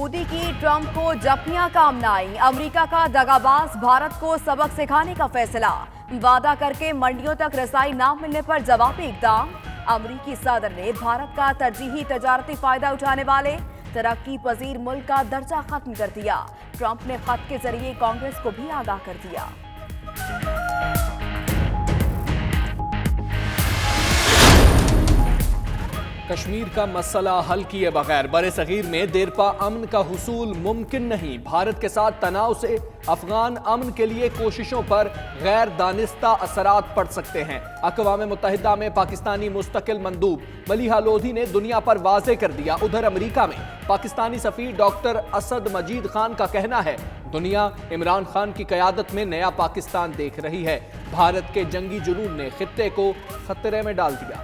मोदी की ट्रंप को जख्मियां काम न आई। अमेरिका का दगाबाज भारत को सबक सिखाने का फैसला। वादा करके मंडियों तक रसाई न मिलने पर जवाबी इकदाम। अमेरिकी सदर ने भारत का तरजीही तजारती फायदा उठाने वाले तरक्की पजीर मुल्क का दर्जा खत्म कर दिया। ट्रंप ने खत के जरिए कांग्रेस को भी आगाह कर दिया। कश्मीर का मसला हल किए बगैर बरे-सगीर में देरपा अमन का हुसूल मुमकिन नहीं। भारत के साथ तनाव से अफगान अमन के लिए कोशिशों पर गैर दानिस्ता असरात पड़ सकते हैं। अक़वाम मुत्तहिदा में पाकिस्तानी मुस्तकिल मंदूब मलिहा लोधी ने दुनिया पर वाज़े कर दिया। उधर अमेरिका में पाकिस्तानी सफ़ीर डॉक्टर असद मजीद खान का कहना है, दुनिया इमरान खान की क़यादत में नया पाकिस्तान देख रही है। भारत के जंगी जुनून ने खित्ते को खतरे में डाल दिया।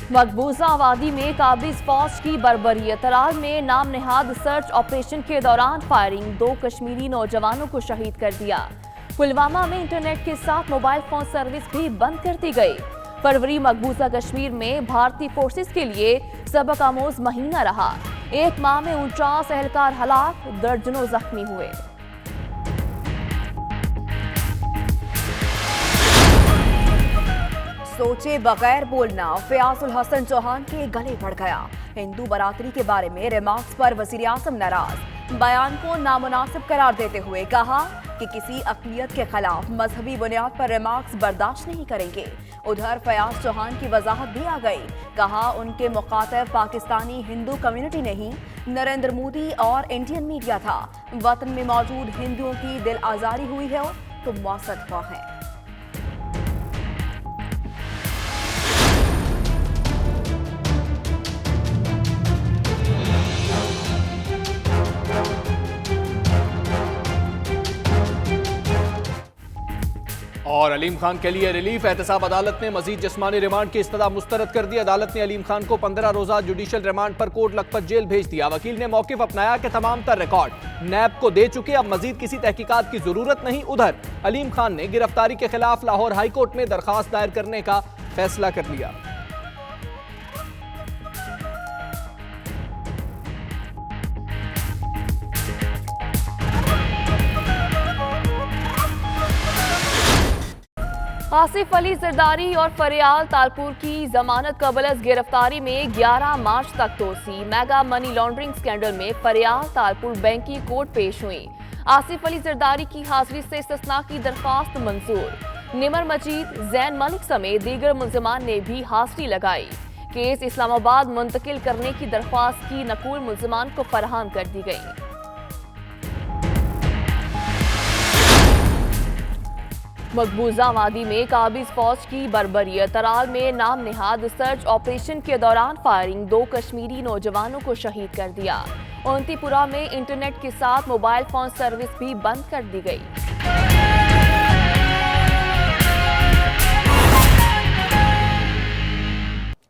मकबूजा आबादी में काबिज फौज की बर्बरियत। तराल में नाम नेहाद सर्च ऑपरेशन के दौरान फायरिंग, 2 कश्मीरी नौजवानों को शहीद कर दिया। पुलवामा में इंटरनेट के साथ मोबाइल फोन सर्विस भी बंद कर दी गई। फरवरी मकबूजा कश्मीर में भारतीय फोर्सेस के लिए सबक आमोज महीना रहा। 1 माह में 49 एहलकार हलाक, दर्जनों जख्मी हुए। सोचे बगैर बोलना फयाजुल हसन चौहान के गले पड़ गया। हिंदू बरादरी के बारे में रिमार्क्स पर वजीर आज़म नाराज। बयान को नामुनासिब करार देते हुए कहा कि किसी अक़लियत के खिलाफ मजहबी बुनियाद पर रिमार्क्स बर्दाश्त नहीं करेंगे। उधर फयाज चौहान की वजाहत भी आ गई। कहा उनके मुखातिब पाकिस्तानी हिंदू कम्युनिटी नहीं, नरेंद्र मोदी और इंडियन मीडिया था। वतन में मौजूद हिंदुओं की दिल आज़ारी हुई है तो मौसद हुआ है। और अलीम खान के लिए रिलीफ। एहतसाब अदालत ने मजीद जिस्मानी रिमांड की इस्तदा मुस्तरद कर दी। अदालत ने अलीम खान को 15 रोजा जुडिशल रिमांड पर कोट लखपत जेल भेज दिया। वकील ने मौकिफ अपनाया कि तमाम तर रिकॉर्ड नैब को दे चुके, अब मजीद किसी तहकीकात की जरूरत नहीं। उधर अलीम खान ने गिरफ्तारी के खिलाफ लाहौर हाई कोर्ट में दरखास्त दायर करने का फैसला कर लिया। आसिफ अली जरदारी और फरियाल तालपुर की जमानत कबल गिरफ्तारी में 11 मार्च तक तोसी। मेगा मनी लॉन्ड्रिंग स्कैंडल में फरियाल तालपुर बैंक की कोर्ट पेश हुई। आसिफ अली जरदारी की हाजिरी से इस्तिस्ना की दरख्वास्त मंजूर। निमर मजीद, जैन मलिक समेत दीगर मुल्जिमान ने भी हाजिरी लगाई। केस इस्लामाबाद मुंतकिल करने की दरख्वास्त की नकूल मुल्जिमान को फराहम कर दी गई। मकबूजा वादी में काबिज फौज की बर्बरियत। तराल में नाम नेहाद सर्च ऑपरेशन के दौरान फायरिंग, 2 कश्मीरी नौजवानों को शहीद कर दिया। ओंतीपुरा में इंटरनेट के साथ मोबाइल फोन सर्विस भी बंद कर दी गई।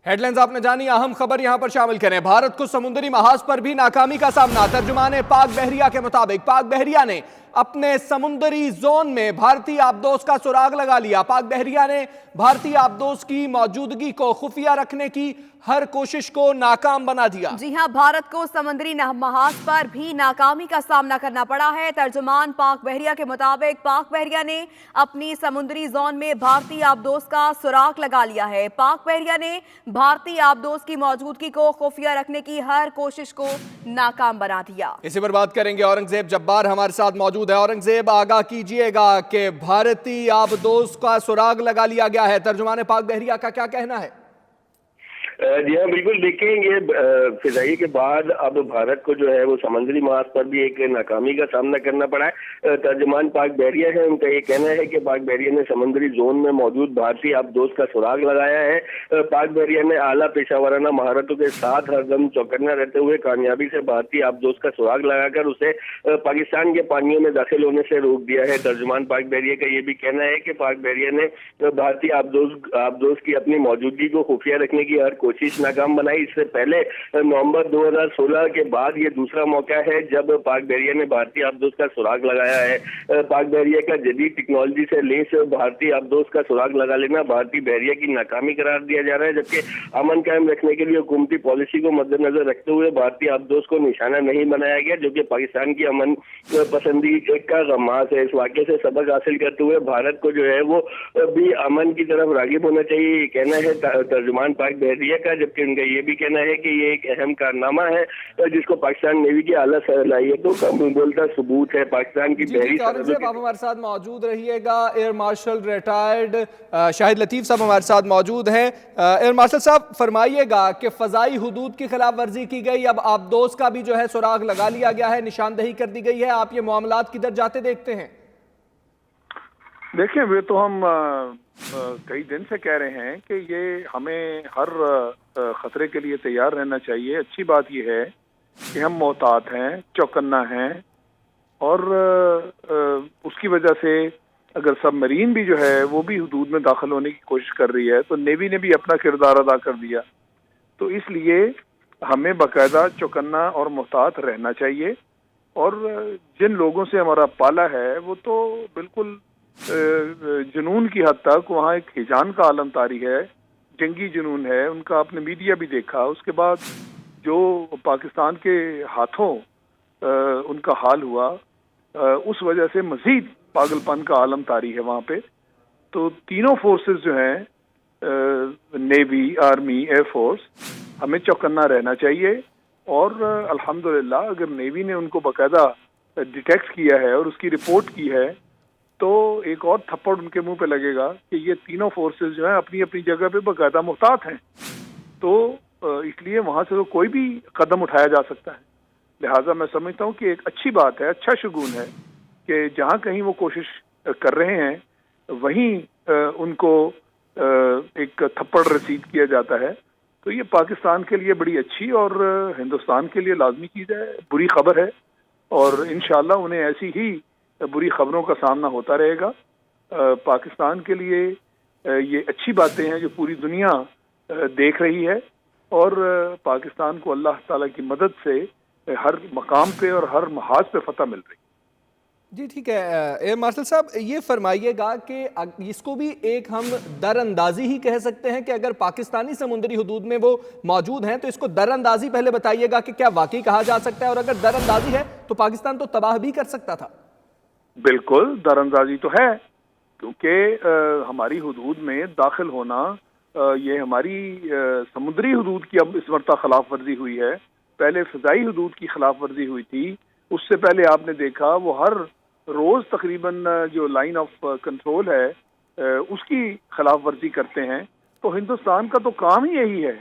हेडलाइंस आपने जानी, अहम खबर यहां पर शामिल करें। भारत को समुद्री महाज पर भी नाकामी का सामना। तर्जुमाने पाक बहरिया के मुताबिक पाक बहरिया ने अपने समुद्री जोन में भारतीय आबदोज का सुराग लगा लिया। पाक बहरिया ने भारतीय आबदोज की मौजूदगी को खुफिया रखने की हर कोशिश को नाकाम बना दिया। जी हां, भारत को समुद्री महाज पर भी नाकामी का सामना करना पड़ा है। तर्जुमान पाक बहरिया के मुताबिक पाक बहरिया ने अपनी समुद्री जोन में भारतीय आबदोज का सुराग लगा लिया है। पाक बहरिया ने भारतीय आबदोज की मौजूदगी को खुफिया रखने की हर कोशिश को नाकाम बना दिया। इसी पर बात करेंगे, औरंगजेब जब्बार हमारे साथ मौजूद है। औरंगजेब, आगाह कीजिएगा कि भारतीय आबदोज का सुराग लगा लिया गया है, तर्जुमान पाक बहरिया का क्या कहना है? जी हाँ, बिल्कुल। देखें, ये फिजाई के बाद अब भारत को जो है वो समुद्री महाज पर भी एक नाकामी का सामना करना पड़ा है। तर्जुमान पाक बहरिया है, उनका ये कहना है कि पाक बहरिया ने समुद्री जोन में मौजूद भारतीय आबदोज का सुराग लगाया है। पाक बहरिया ने आला पेशावराना महारतों के साथ हरदम चौकन्ना रहते हुए कामयाबी से भारतीय आबदोज का सुराग लगाकर उसे पाकिस्तान के पानियों में दाखिल होने से रोक दिया है। तर्जुमान पाक बहरिया का ये भी कहना है कि पाक बहरिया ने भारतीय आबदोज की अपनी मौजूदगी को खुफिया रखने की हर कोशिश नाकाम बनाई। इससे पहले नवंबर 2016 के बाद ये दूसरा मौका है जब पाक बहरिया ने भारतीय आबदोज का सुराग लगाया है। पाक बहरिया का जदीद टेक्नोलॉजी से लेस भारतीय आबदोज का सुराग लगा लेना भारतीय बहरिया की नाकामी करार दिया जा रहा है, जबकि अमन कायम रखने के लिए हुकूमती पॉलिसी को मद्देनजर रखते हुए भारतीय आबदोज को निशाना नहीं बनाया गया, जो कि पाकिस्तान की अमन पसंदी का गमास है। इस वाक़े से सबक हासिल करते हुए भारत को जो है वो भी अमन की तरफ रागिब होना चाहिए, ये कहना है तर्जुमान पाक बहरिया का। जबकि उनका ये भी कहना है कि ये एक अहम कारनामा है जिसको पाकिस्तान नेवी की आला सलाहियतों का बोलता सबूत है। पाकिस्तान की बहरी आप हमारे साथ मौजूद रहिएगा। एयर मार्शल रिटायर्ड शाहिद लतीफ़ साहब हमारे साथ मौजूद हैं। एयर मार्शल साहब, फरमाइएगा कि फ़ज़ाई हुदूद की खिलाफ वर्जी की गई, अब आबदोज का भी जो है सुराग लगा लिया गया है, निशानदही कर दी गई है, आप ये मामलात किधर जाते देखते हैं? देखिए, वे तो हम कई दिन से कह रहे हैं कि ये हमें हर खतरे के लिए तैयार रहना चाहिए। अच्छी बात यह है कि हम मोहतात हैं, चौकन्ना हैं, और उसकी वजह से अगर सबमरीन भी जो है वो भी हुदूद में दाखिल होने की कोशिश कर रही है तो नेवी ने भी अपना किरदार अदा कर दिया। तो इसलिए हमें बाकायदा चौकन्ना और मोहतात रहना चाहिए। और जिन लोगों से हमारा पाला है वो तो बिल्कुल जुनून की हद तक वहाँ एक हिजान का आलम तारी है, जंगी जुनून है, उनका आपने मीडिया भी देखा। उसके बाद जो पाकिस्तान के हाथों उनका हाल हुआ, उस वजह से मजीद पागलपन का आलम तारी है वहाँ पे। तो तीनों फोर्सेस जो हैं, नेवी, आर्मी, एयर फोर्स, हमें चौकन्ना रहना चाहिए। और अल्हम्दुलिल्लाह अगर नेवी ने उनको बाकायदा डिटेक्ट किया है और उसकी रिपोर्ट की है तो एक और थप्पड़ उनके मुंह पे लगेगा कि ये तीनों फोर्सेस जो हैं अपनी अपनी जगह पे बाकायदा मुहतात हैं। तो इसलिए वहाँ से तो कोई भी कदम उठाया जा सकता है। लिहाजा मैं समझता हूँ कि एक अच्छी बात है, अच्छा शगुन है कि जहाँ कहीं वो कोशिश कर रहे हैं वहीं उनको एक थप्पड़ रसीद किया जाता है। तो ये पाकिस्तान के लिए बड़ी अच्छी और हिंदुस्तान के लिए लाजमी चीज़ है, बुरी खबर है। और इंशाअल्लाह उन्हें ऐसी ही बुरी खबरों का सामना होता रहेगा। पाकिस्तान के लिए ये अच्छी बातें हैं जो पूरी दुनिया देख रही है, और पाकिस्तान को अल्लाह ताला की मदद से हर मकाम पे और हर महाज पे फतह मिल रही है। जी ठीक है। एयर मार्शल साहब, ये फरमाइएगा कि इसको भी एक हम दरअंदाजी ही कह सकते हैं कि अगर पाकिस्तानी समुद्री हुदूद में वो मौजूद हैं तो इसको दरअंदाजी पहले बताइएगा कि क्या वाकई कहा जा सकता है, और अगर दरअंदाजी है तो पाकिस्तान तो तबाह भी कर सकता था। बिल्कुल दरअंदाजी तो है, क्योंकि हमारी हुदूद में दाखिल होना, ये हमारी समुद्री हुदूद की अब इस मरतबा खिलाफ वर्जी हुई है। पहले फ़िज़ाई हुदूद की खिलाफ वर्जी हुई थी, उससे पहले आपने देखा वो हर रोज़ तकरीबन जो लाइन ऑफ कंट्रोल है उसकी खिलाफ वर्जी करते हैं। तो हिंदुस्तान का तो काम ही यही है।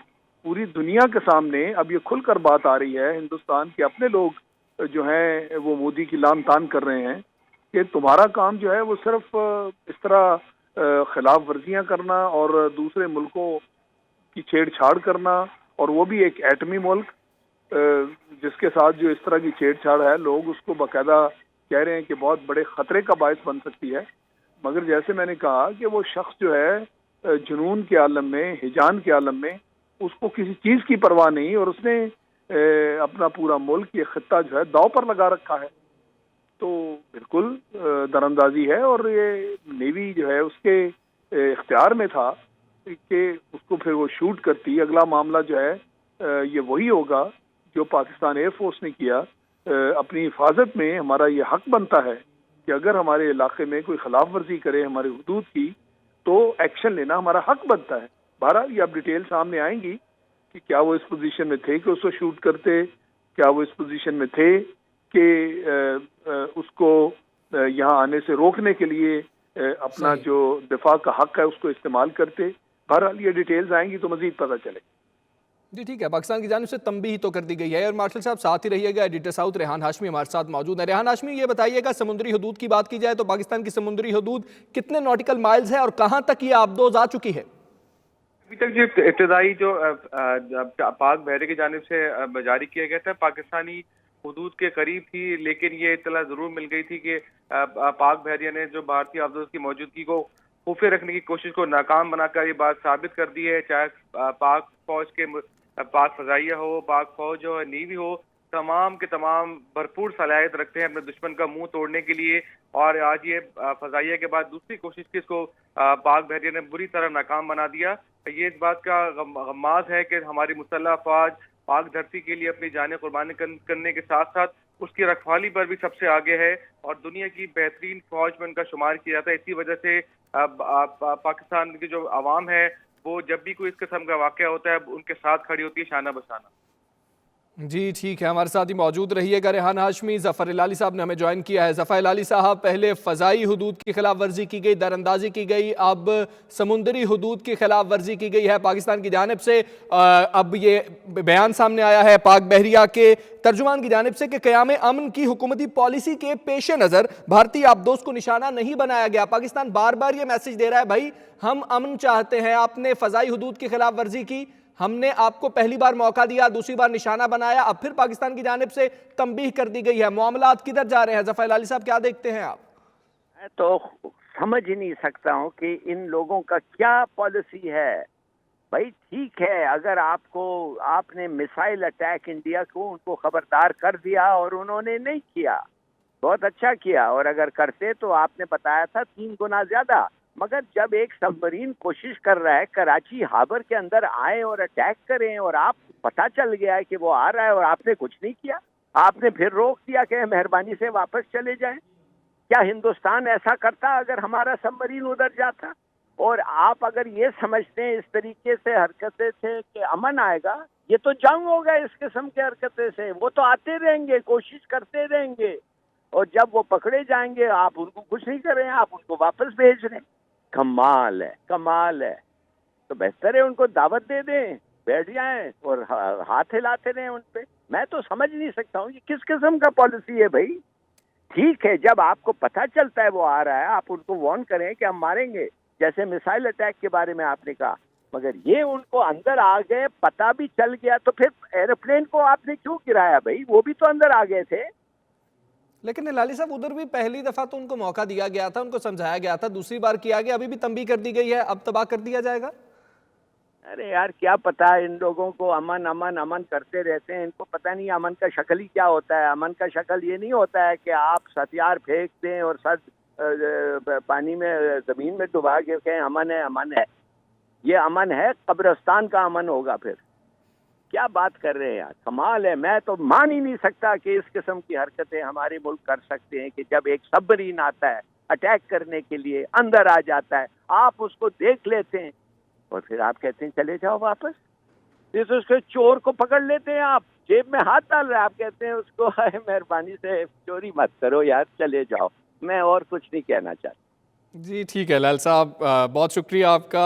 पूरी दुनिया के सामने अब ये खुलकर बात आ रही है, हिंदुस्तान के अपने लोग जो हैं वो मोदी की लान तान कर रहे हैं कि तुम्हारा काम जो है वो सिर्फ इस तरह खिलाफ वर्जियाँ करना और दूसरे मुल्कों की छेड़छाड़ करना, और वो भी एक एटमी मुल्क जिसके साथ जो इस तरह की छेड़छाड़ है, लोग उसको बाकायदा कह रहे हैं कि बहुत बड़े खतरे का बायस बन सकती है। मगर जैसे मैंने कहा कि वो शख्स जो है जुनून के आलम में, हिजान के आलम में, उसको किसी चीज़ की परवाह नहीं, और उसने अपना पूरा मुल्क, ये खित्ता जो है दांव पर लगा रखा है। तो बिल्कुल दरअंदाजी है, और ये नेवी जो है उसके इख्तियार में था कि उसको फिर वो शूट करती। अगला मामला जो है ये वही होगा जो पाकिस्तान एयर फोर्स ने किया। अपनी हिफाजत में हमारा ये हक बनता है कि अगर हमारे इलाके में कोई खिलाफ वर्जी करे हमारे हुदूद की, तो एक्शन लेना हमारा हक बनता है। बहरहाल ये अब डिटेल सामने आएंगी कि क्या वो इस पोजीशन में थे कि उसको शूट करते, क्या वो इस पोजीशन में थे कि उसको यहाँ आने से रोकने के लिए अपना जो दिफा का हक है उसको इस्तेमाल करते। बहरहाल ये डिटेल्स आएंगी तो मजीद पता चलेगा। जी ठीक है। पाकिस्तान की जानिब से तंबीह तो कर दी गई है। और मार्शल साहब साथ ही रहिएगा। एडिटर साउथ रेहान हाशमी हमारे साथ मौजूद है। रेहान हाशमी, ये बताइएगा, समुद्री हदूद की बात की जाए तो पाकिस्तान की समुद्री हदूद कितने नॉटिकल माइल्स है और कहाँ तक ये आबदोज आ चुकी है? अभी तक जो इब्तदाई जो पाक बहरे की जानिब से जारी किया गया था पाकिस्तानी हुदूद के करीब थी, लेकिन ये इत्तला जरूर मिल गई थी कि पाक बहरिया ने जो भारतीय आबदोज की मौजूदगी को खुफिया रखने की कोशिश को नाकाम बनाकर ये बात साबित कर दी है। चाहे पाक फौज के पाक फजाइया हो, पाक फौज हो, नेवी हो, तमाम के तमाम भरपूर सलाहियत रखते हैं अपने दुश्मन का मुंह तोड़ने के लिए। और आज ये फजाइया के बाद दूसरी कोशिश की इसको पाक बहरिया ने बुरी तरह नाकाम बना दिया। ये इस बात का गमाज है कि हमारी मुसल्लह अफवाज पाक धरती के लिए अपनी जानें कुर्बानी करने के साथ साथ उसकी रखवाली पर भी सबसे आगे है और दुनिया की बेहतरीन फौज में उनका शुमार किया जाता है। इसी वजह से पाकिस्तान की जो आवाम है वो जब भी कोई इस किस्म का वाक़या होता है उनके साथ खड़ी होती है शाना बशाना। जी ठीक है, हमारे साथ ही मौजूद रहिएगा। रेहान हाशमी, ज़फ़र इलाली साहब ने हमें ज्वाइन किया है। ज़फ़र इलाली साहब, पहले फ़ज़ाई हुदूद की खिलाफ वर्जी की गई, दरअंदाजी की गई, अब समुंदरी हुदूद की खिलाफ वर्जी की गई है पाकिस्तान की जानिब से। अब ये बयान सामने आया है पाक बहरिया के तर्जुमान की जानिब से कि क़याम अमन की हुकूमती पॉलिसी के पेश नज़र भारतीय आबदोज़ को निशाना नहीं बनाया गया। पाकिस्तान बार बार ये मैसेज दे रहा है, भाई हम अमन चाहते हैं, आपने फ़ज़ाई हुदूद की खिलाफ वर्जी की, हमने आपको पहली बार मौका दिया, दूसरी बार निशाना बनाया, अब फिर पाकिस्तान की जानिब से तंबीह कर दी गई है। मामलात किधर जा रहे हैं? ज़फ़र इलाली साहब, क्या देखते हैं आप? मैं तो समझ ही नहीं सकता हूँ कि इन लोगों का क्या पॉलिसी है। भाई ठीक है, अगर आपने मिसाइल अटैक इंडिया को उनको खबरदार कर दिया और उन्होंने नहीं किया, बहुत अच्छा किया, और अगर करते तो आपने बताया था 3 गुना ज्यादा। मगर जब एक सबमरीन कोशिश कर रहा है कराची हार्बर के अंदर आए और अटैक करें और आप पता चल गया है कि वो आ रहा है और आपने कुछ नहीं किया, आपने फिर रोक दिया कि मेहरबानी से वापस चले जाएं। क्या हिंदुस्तान ऐसा करता अगर हमारा सबमरीन उधर जाता? और आप अगर ये समझते हैं इस तरीके से हरकतें से कि अमन आएगा, ये तो जंग होगा इस किस्म की हरकतें से। वो तो आते रहेंगे, कोशिश करते रहेंगे, और जब वो पकड़े जाएंगे आप उनको कुछ नहीं कर रहे हैं, आप उनको वापस भेज रहे हैं। कमाल है, कमाल है। तो बेहतर है उनको दावत दे दें, बैठ जाएं और हाथ हिलाते रहें उन पे। मैं तो समझ नहीं सकता हूँ ये किस किस्म का पॉलिसी है भाई। ठीक है, जब आपको पता चलता है वो आ रहा है, आप उनको वार्न करें कि हम मारेंगे, जैसे मिसाइल अटैक के बारे में आपने कहा। मगर ये उनको अंदर आ गए, पता भी चल गया, तो फिर एरोप्लेन को आपने क्यों गिराया भाई? वो भी तो अंदर आ गए थे। लेकिन लाली साहब, उधर भी पहली दफा तो उनको मौका दिया गया था, उनको समझाया गया था, दूसरी बार किया गया, अभी भी तंबीह कर दी गई है, अब तबाह कर दिया जाएगा। अरे यार क्या पता है इन लोगों को, अमन अमन अमन करते रहते हैं। इनको पता नहीं अमन का शक्ल ही क्या होता है। अमन का शक्ल ये नहीं होता है कि आप हथियार फेंक दें और सर पानी में जमीन में डुबा के कहें अमन है अमन है। ये अमन है, कब्रिस्तान का अमन होगा। फिर क्या बात कर रहे हैं यार, कमाल है। मैं तो मान ही नहीं सकता कि इस किस्म की हरकतें हमारे मुल्क कर सकते हैं कि जब एक सबमरीन आता है अटैक करने के लिए, अंदर आ जाता है, आप उसको देख लेते हैं और फिर आप कहते हैं चले जाओ वापस। फिर उसके चोर को पकड़ लेते हैं, आप जेब में हाथ डाल रहे हैं, आप कहते हैं उसको मेहरबानी से चोरी मत करो यार, चले जाओ। मैं और कुछ नहीं कहना चाहता। जी ठीक है लाल साहब, बहुत शुक्रिया आपका।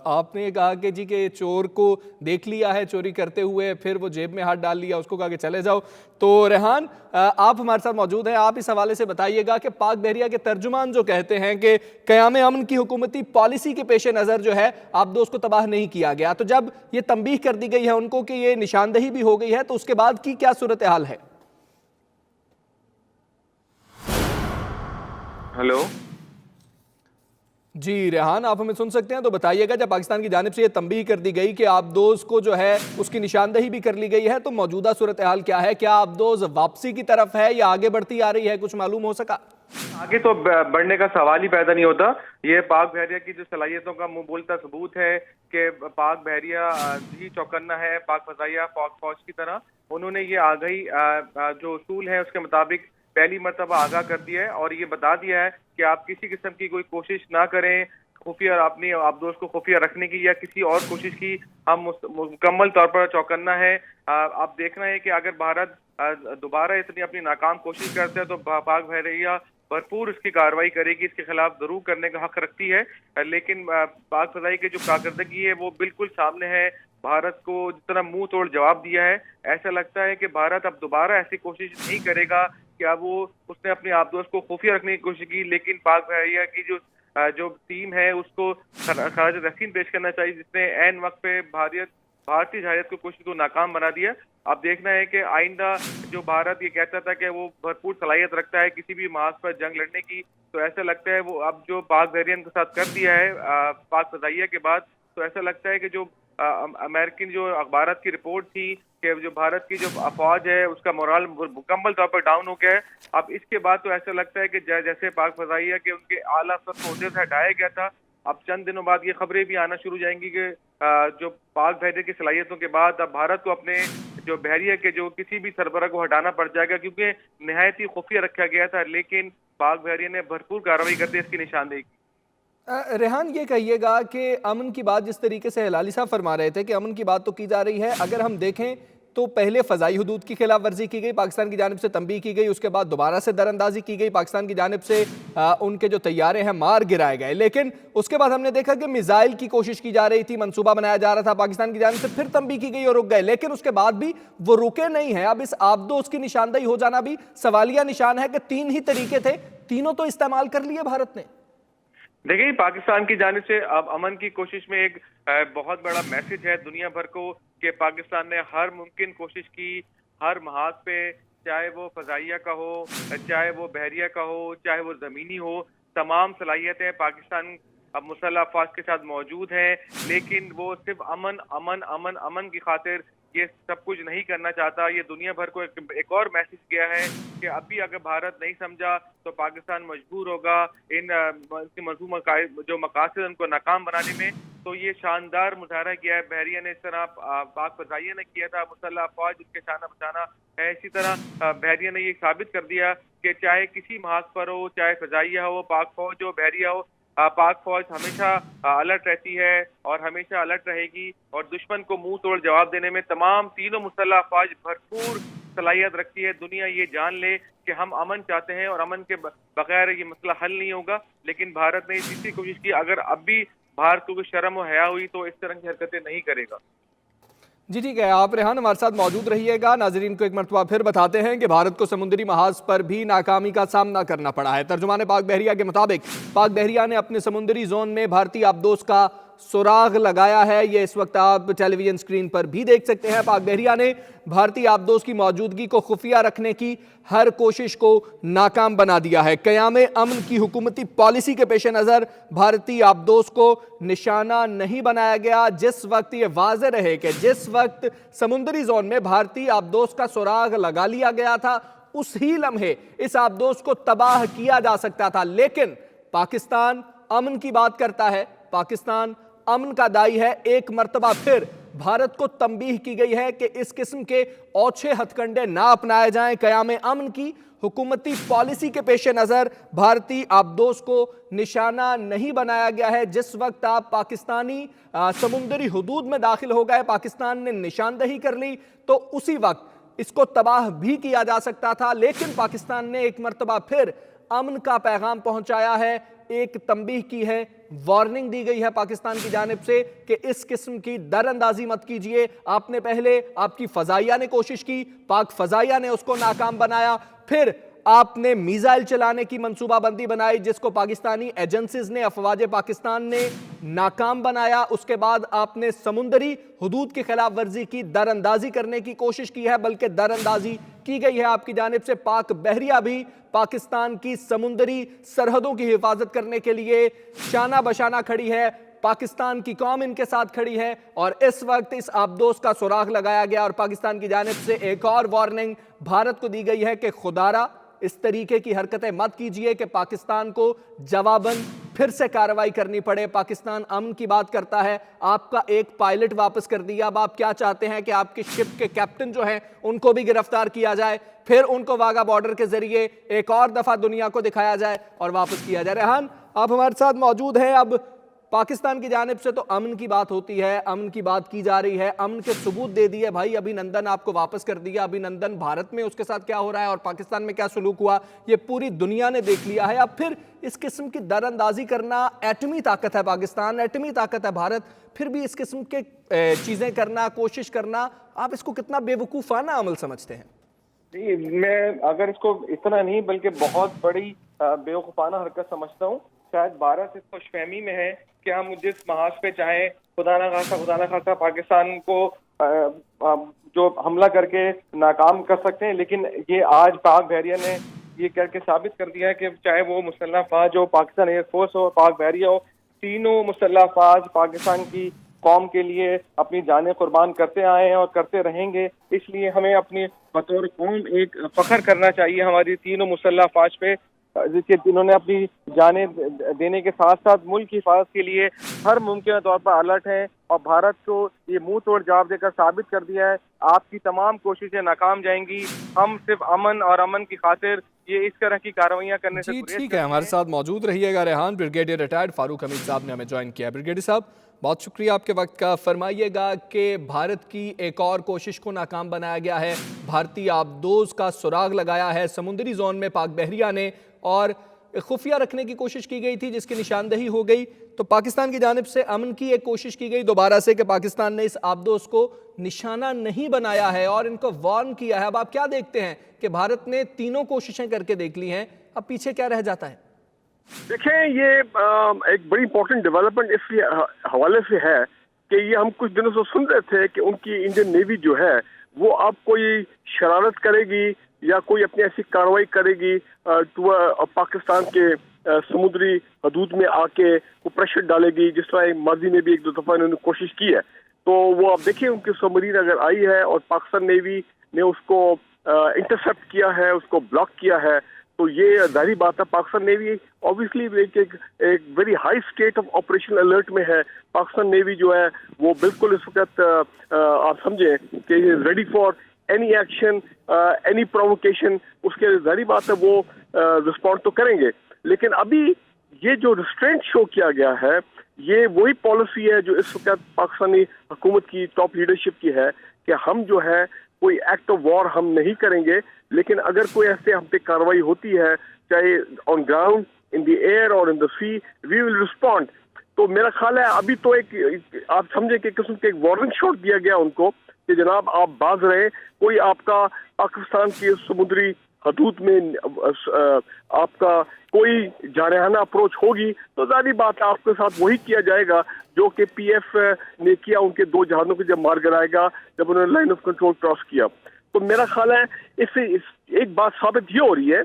आपने कहा कि जी के चोर को देख लिया है चोरी करते हुए, फिर वो जेब में हाथ डाल लिया, उसको कहा कि चले जाओ। तो रेहान, आप हमारे साथ मौजूद हैं, आप इस हवाले से बताइएगा कि पाक बहरिया के तर्जुमान जो कहते हैं कि क़याम अमन की हुकूमती पॉलिसी के पेश नज़र जो है आबदोज़ को तबाह नहीं किया गया, तो जब ये तंबीह कर दी गई है उनको कि ये निशानदही भी हो गई है, तो उसके बाद की क्या सूरत हाल है? हेलो जी रेहान, आप हमें सुन सकते हैं? तो बताइएगा, जब पाकिस्तान की जानिब से ये तंबीह कर दी गई कि आबदोज़ को जो है उसकी निशानदही भी कर ली गई है, तो मौजूदा सूरत हाल क्या है? क्या आबदोज़ वापसी की तरफ है या आगे बढ़ती आ रही है? कुछ मालूम हो सका? आगे तो बढ़ने का सवाल ही पैदा नहीं होता। ये पाक बहरिया की जो सलाहियतों का मुंह बोलता सबूत है कि पाक बहरिया ही चौकन्ना है पाक फजाइया पाक फौज की तरह। उन्होंने ये आगाही जो उसूल है उसके मुताबिक पहली मरतबा आगाह कर दिया है और ये बता दिया है कि आप किसी किस्म की कोई कोशिश ना करें खुफिया अपनी आबदोज़ को खुफिया रखने की या किसी और कोशिश की। हम मुकम्मल तौर पर चौकन्ना है। आप देखना है कि अगर भारत दोबारा इतनी अपनी नाकाम कोशिश करता है तो पाक बहरिया भरपूर इसकी कार्रवाई करेगी, इसके खिलाफ जरूर करने का हक रखती है। लेकिन पाक फजाई की जो कारकर्दगी है वो बिल्कुल सामने है। भारत को जितना मुंह तोड़ जवाब दिया है, ऐसा लगता है कि भारत अब दोबारा ऐसी कोशिश नहीं करेगा कि अब उसने अपनी आबदोज़ को खुफिया रखने की कोशिश की। लेकिन पाक बहरिया की जो टीम है उसको खराज तहसीन पेश करना चाहिए, जिसने ऐन वक्त पे भारतीय जाहिरात की कोशिश को नाकाम बना दिया। اب دیکھنا ہے کہ آئندہ جو بھارت یہ کہتا تھا کہ وہ بھرپور صلاحیت رکھتا ہے کسی بھی محاذ پر جنگ لڑنے کی، تو ایسا لگتا ہے وہ اب جو پاک بحریین کے ساتھ کر دیا ہے پاک فضائیہ کے بعد، تو ایسا لگتا ہے کہ جو امریکن جو اخبارات کی رپورٹ تھی کہ جو بھارت کی جو افواج ہے اس کا مورال مکمل طور پر ڈاؤن ہو گیا ہے، اب اس کے بعد تو ایسا لگتا ہے کہ جیسے پاک فضائیہ کے ان کے اعلیٰ افسر کو عہدے سے ہٹایا گیا تھا، اب چند دنوں بعد یہ خبریں بھی آنا شروع جائیں گی کہ جو پاک بحریہ کی صلاحیتوں کے بعد اب بھارت کو اپنے جو بحریہ کے جو کسی بھی سربراہ کو ہٹانا پڑ جائے گا، کیونکہ نہایت ہی خفیہ رکھا گیا تھا، لیکن پاک بحریہ نے بھرپور کارروائی کرتے اس کی نشاندہی کی۔ ریحان یہ کہیے گا کہ امن کی بات جس طریقے سے ہلالی صاحب فرما رہے تھے کہ امن کی بات تو کی جا رہی ہے، اگر ہم دیکھیں تو پہلے فضائی حدود کی خلاف ورزی کی گئی، پاکستان کی جانب سے تنبیہ کی گئی، اس کے بعد دوبارہ سے دراندازی کی گئی، پاکستان کی جانب سے ان کے جو طیارے ہیں مار گرائے گئے، لیکن اس کے بعد ہم نے دیکھا کہ میزائل کی کوشش کی جا رہی تھی، منصوبہ بنایا جا رہا تھا پاکستان کی جانب سے، پھر تنبیہ کی گئی اور رک گئے، لیکن اس کے بعد بھی وہ رکے نہیں ہیں۔ اب اس آبدوز کی نشاندہی ہو جانا بھی سوالیہ نشان ہے کہ 3 ہی طریقے تھے، تینوں تو استعمال کر لیے بھارت نے۔ دیکھیں پاکستان کی جانب سے اب امن کی کوشش میں ایک بہت بڑا میسج ہے دنیا بھر کو کہ پاکستان نے ہر ممکن کوشش کی، ہر محاذ پہ، چاہے وہ فضائیہ کا ہو، چاہے وہ بحریہ کا ہو، چاہے وہ زمینی ہو، تمام صلاحیتیں پاکستان اب مسلح افواج کے ساتھ موجود ہیں، لیکن وہ صرف امن امن امن امن کی خاطر یہ سب کچھ نہیں کرنا چاہتا۔ یہ دنیا بھر کو ایک اور میسج کیا ہے کہ اب بھی اگر بھارت نہیں سمجھا تو پاکستان مجبور ہوگا ان منظوم جو مقاصد ان کو ناکام بنانے میں۔ تو یہ شاندار مظاہرہ کیا ہے بحریہ نے، اس طرح پاک فضائیہ نے کیا تھا، مسلح افواج اس کے شانہ بشانہ ہے، اسی طرح بحریہ نے یہ ثابت کر دیا کہ چاہے کسی محاذ پر ہو، چاہے فضائیہ ہو، پاک فوج ہو، بحریہ ہو، پاک فوج ہمیشہ الرٹ رہتی ہے اور ہمیشہ الرٹ رہے گی، اور دشمن کو منہ توڑ جواب دینے میں تمام تینوں مسلح افواج بھرپور صلاحیت رکھتی ہے۔ دنیا یہ جان لے کہ ہم امن چاہتے ہیں اور امن کے بغیر یہ مسئلہ حل نہیں ہوگا، لیکن بھارت نے تیسری کوشش کی، اگر اب بھی بھارت کو شرم و حیا ہوئی تو اس طرح کی حرکتیں نہیں کرے گا۔ جی ٹھیک ہے، آپ ریحان ہمارے ساتھ موجود رہیے گا۔ ناظرین کو ایک مرتبہ پھر بتاتے ہیں کہ بھارت کو سمندری محاذ پر بھی ناکامی کا سامنا کرنا پڑا ہے۔ ترجمان پاک بحریہ کے مطابق پاک بحریہ نے اپنے سمندری زون میں بھارتی آبدوز کا سراغ لگایا ہے، یہ اس وقت آپ ٹیلی ویژن سکرین پر بھی دیکھ سکتے ہیں۔ پاک بحریہ نے بھارتی آبدوز کی موجودگی کو خفیہ رکھنے کی ہر کوشش کو ناکام بنا دیا ہے۔ قیام امن کی حکومتی پالیسی کے پیش نظر بھارتی آبدوز کو نشانہ نہیں بنایا گیا۔ جس وقت یہ واضح رہے کہ جس وقت سمندری زون میں بھارتی آبدوز کا سراغ لگا لیا گیا تھا، اس ہی لمحے اس آبدوز کو تباہ کیا جا سکتا تھا، لیکن پاکستان امن کی بات کرتا ہے، پاکستان امن کا دائی ہے۔ ایک مرتبہ پھر بھارت کو تنبیہ کی گئی ہے کہ اس قسم کے اوچھے ہتھ کنڈے نہ اپنائے جائیں۔ قیام امن کی حکومتی پالیسی کے پیش نظر بھارتی آبدوز کو نشانہ نہیں بنایا گیا ہے۔ جس وقت آپ پاکستانی سمندری حدود میں داخل ہو گئے، پاکستان نے نشاندہی کر لی، تو اسی وقت اس کو تباہ بھی کیا جا سکتا تھا، لیکن پاکستان نے ایک مرتبہ پھر امن کا پیغام پہنچایا ہے، ایک تنبیہ کی ہے، وارننگ دی گئی ہے پاکستان کی جانب سے کہ اس قسم کی در اندازی مت کیجئے۔ آپ نے پہلے آپ کی فضائیہ نے کوشش کی، پاک فضائیہ نے اس کو ناکام بنایا، پھر آپ نے میزائل چلانے کی منصوبہ بندی بنائی جس کو پاکستانی ایجنسیز نے، افواج پاکستان نے ناکام بنایا، اس کے بعد آپ نے سمندری حدود کی خلاف ورزی کی، در اندازی کرنے کی کوشش کی ہے، بلکہ در اندازی کی گئی ہے آپ کی جانب سے۔ پاک بحریہ بھی پاکستان کی سمندری سرحدوں کی حفاظت کرنے کے لیے شانہ بشانہ کھڑی ہے، پاکستان کی قوم ان کے ساتھ کھڑی ہے، اور اس وقت اس آبدوز کا سراغ لگایا گیا اور پاکستان کی جانب سے ایک اور وارننگ بھارت کو دی گئی ہے کہ خدارہ اس طریقے کی حرکتیں مت کیجئے کہ پاکستان کو جواباً پھر سے کارروائی کرنی پڑے۔ پاکستان امن کی بات کرتا ہے، آپ کا ایک پائلٹ واپس کر دیا، اب آپ کیا چاہتے ہیں کہ آپ کی شپ کے کیپٹن جو ہیں ان کو بھی گرفتار کیا جائے، پھر ان کو واگا بارڈر کے ذریعے ایک اور دفعہ دنیا کو دکھایا جائے اور واپس کیا جائے۔ ریحان آپ ہمارے ساتھ موجود ہیں۔ اب پاکستان کی جانب سے تو امن کی بات ہوتی ہے، امن کی بات کی جا رہی ہے، امن کے ثبوت دے دیے، بھائی ابھی نندن آپ کو واپس کر دیا، ابھی نندن بھارت میں اس کے ساتھ کیا ہو رہا ہے اور پاکستان میں کیا سلوک ہوا یہ پوری دنیا نے دیکھ لیا ہے۔ اب پھر اس قسم کی در اندازی کرنا، ایٹمی طاقت ہے پاکستان، ایٹمی طاقت ہے بھارت، پھر بھی اس قسم کے چیزیں کرنا، کوشش کرنا، آپ اس کو کتنا بے وقوفانہ عمل سمجھتے ہیں؟ جی میں اگر اس کو اتنا نہیں بلکہ بہت بڑی بے وقوفانہ حرکت سمجھتا ہوں۔ شاید بھارت اس خوش فہمی میں ہے کہ ہم جس محاذ پہ چاہیں خدا نہ خاصہ پاکستان کو جو حملہ کر کے ناکام کر سکتے ہیں، لیکن یہ آج پاک بحریہ نے یہ کر کے ثابت کر دیا ہے کہ چاہے وہ مسلح افواج ہو، پاکستان ایئر فورس ہو، پاک بحریہ ہو، تینوں مسلح افواج پاکستان کی قوم کے لیے اپنی جانیں قربان کرتے آئے ہیں اور کرتے رہیں گے. اس لیے ہمیں اپنی بطور قوم ایک فخر کرنا چاہیے ہماری تینوں مسلح افواج پہ، جنہوں نے اپنی جانیں دینے کے ساتھ ساتھ ملک کی حفاظت کے لیے ہر ممکنہ طور پر الرٹ ہیں، اور بھارت کو یہ منہ توڑ جواب دے کر ثابت کر دیا ہے آپ کی تمام کوششیں ناکام جائیں گی. ہم صرف امن اور امن کی خاطر یہ اس طرح کی کارروائیاں کرنے سے ٹھیک ہے. ہمارے ساتھ موجود رہیے گا ریحان. بریگیڈیئر ریٹائرڈ فاروق حمید صاحب نے ہمیں جوائن کیا. بریگیڈیئر صاحب بہت شکریہ آپ کے وقت کا. فرمائیے گا کہ بھارت کی ایک اور کوشش کو ناکام بنایا گیا ہے، بھارتی آبدوز کا سراغ لگایا ہے سمندری زون میں پاک بحریہ نے، اور خفیہ رکھنے کی کوشش کی گئی تھی جس کی نشاندہی ہو گئی. تو پاکستان کی جانب سے امن کی ایک کوشش کی گئی دوبارہ سے کہ پاکستان نے اس آبدوز کو نشانہ نہیں بنایا ہے اور ان کو وارن کیا ہے. اب آپ کیا دیکھتے ہیں کہ بھارت نے تینوں کوششیں کر کے دیکھ لی ہیں، اب پیچھے کیا رہ جاتا ہے؟ دیکھیں، یہ ایک بڑی امپورٹنٹ ڈیولپمنٹ اس حوالے سے ہے کہ یہ ہم کچھ دنوں سے سن رہے تھے کہ ان کی انڈین نیوی جو ہے وہ اب کوئی شرارت کرے گی یا کوئی اپنی ایسی کارروائی کرے گی پاکستان کے سمندری حدود میں آ کے وہ پریشر ڈالے گی، جس طرح ماضی میں بھی ایک دو دفعہ انہوں نے کوشش کی ہے. تو وہ آپ دیکھیں ان کی سبمرین اگر آئی ہے اور پاکستان نیوی نے اس کو انٹرسپٹ کیا ہے، اس کو بلاک کیا ہے، تو یہ ظاہری بات ہے پاکستان نیوی اوبیسلی ایک very high state of operation alert میں ہے. پاکستان نیوی جو ہے وہ بالکل اس وقت آپ سمجھیں کہ ready for any action, any provocation. اس کے ظاہری بات ہے وہ رسپونڈ تو کریں گے. لیکن ابھی یہ جو ریسٹرینٹ شو کیا گیا ہے یہ وہی پالیسی ہے جو اس وقت پاکستانی حکومت کی ٹاپ لیڈرشپ کی ہے کہ ہم جو ہے کوئی ایکٹ آف وار ہم نہیں کریں گے، لیکن اگر کوئی ایسے ہم پہ کارروائی ہوتی ہے چاہے on ground, in the year اور ان دا سی، وی ول رسپونڈ. تو میرا خیال ہے ابھی تو ایک آپ سمجھے کہ قسم کے ایک وارننگ شاٹ دیا گیا ان کو کہ جناب آپ باز رہیں، کوئی آپ کا پاکستان کی سمندری حدود میں آپ کا کوئی جارحانہ اپروچ ہوگی تو ظاہری بات ہے آپ کے ساتھ وہی کیا جائے گا جو کہ پی ایف نے کیا ان کے دو جہازوں کو جب مار گرائے گا جب انہوں نے لائن آف کنٹرول کراس کیا. تو میرا خیال ہے اس سے ایک بات ثابت یہ ہو رہی ہے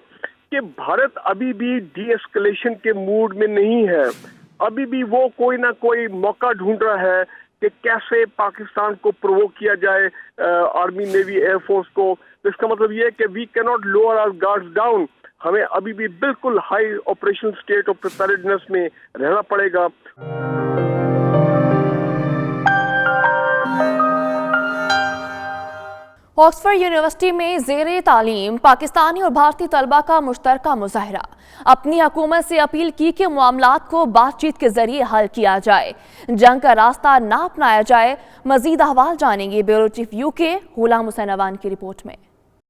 کہ بھارت ابھی بھی ڈی ایسکلیشن کے موڈ میں نہیں ہے. ابھی بھی وہ کوئی نہ کوئی موقع ڈھونڈ رہا ہے کہ کیسے پاکستان کو پرووک کیا جائے، آرمی نیوی ایئر فورس کو. اس کا مطلب یہ ہے کہ we can not lower our guards down. ہمیں ابھی بھی بالکل high operation state of preparedness میں رہنا پڑے گا. آکسفورڈ یونیورسٹی میں زیر تعلیم پاکستانی اور بھارتی طلبہ کا مشترکہ مظاہرہ. اپنی حکومت سے اپیل کی کہ معاملات کو بات چیت کے ذریعے حل کیا جائے، جنگ کا راستہ نہ اپنایا جائے. مزید احوال جانیں گے بیورو چیف UK غلام حسین اوان کی رپورٹ میں.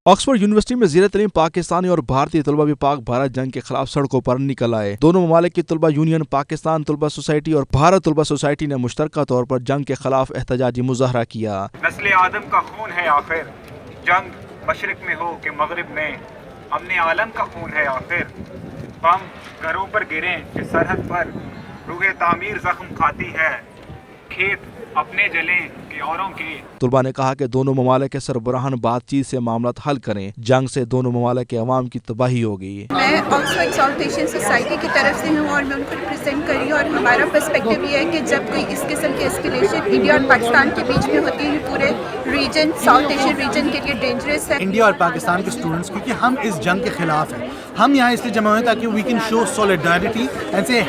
آکسفورڈ یونیورسٹی میں زیر تعلیم پاکستانی اور بھارتی طلبہ بھی پاک بھارت جنگ کے خلاف سڑکوں پر نکل آئے. دونوں ممالک کی طلبہ یونین، پاکستان طلبہ سوسائٹی اور بھارت طلبہ سوسائٹی نے مشترکہ طور پر جنگ کے خلاف احتجاجی مظاہرہ کیا. نسل آدم کا خون ہے آخر، جنگ مشرق میں ہو کہ مغرب میں، امن عالم کا خون ہے آخر. بم گھروں پر گریں کہ سرحد پر روح تعمیر زخم کھاتی ہے، کھیت اپنے جلیں کہ اوروں کے. طلبہ نے کہا کہ دونوں ممالک کے سربراہان بات چیت سے معاملات حل کریں. جنگ سے دونوں ممالک کے عوام کی تباہی ہو گئی. میں آکسفورڈ سالٹیشن سوسائٹی کی طرف سے ہوں اور میں ان کو ریپرزینٹ کر رہی ہوں، اور ہمارا پرسپیکٹو یہ ہے کہ جب کوئی اس قسم کی اسکلیشن انڈیا اور پاکستان کے بیچ میں ہوتی ہے، پورے ریجن ساؤتھ ایشین ریجن کے لیے ڈینجرس ہے. انڈیا اور پاکستان کے اسٹوڈنٹس کیونکہ ہم اس جنگ کے خلاف ہیں، ہم یہاں اس لیے جمع ہوئے تاکہ وی کین شو سولیڈیرٹی اینڈ سے